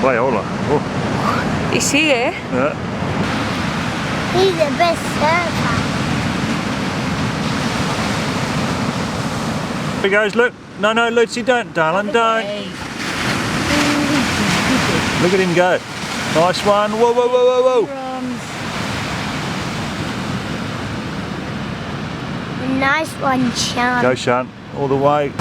Viola. Oh. Is he here? Yeah. He's the best surfer. Here he goes, look. No, no, Lucy, don't, darling, don't. Look at him go. Nice one. Whoa, whoa, whoa, whoa, whoa. Nice one, Sean. Go, Sean. All the way.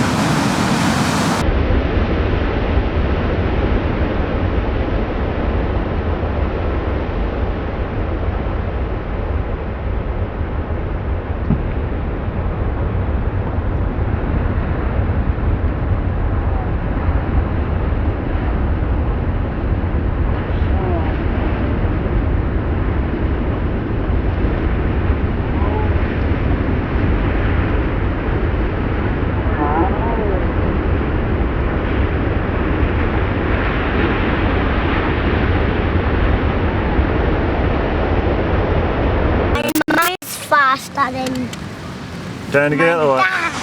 Mine's faster than Down to get out of the way. Dad.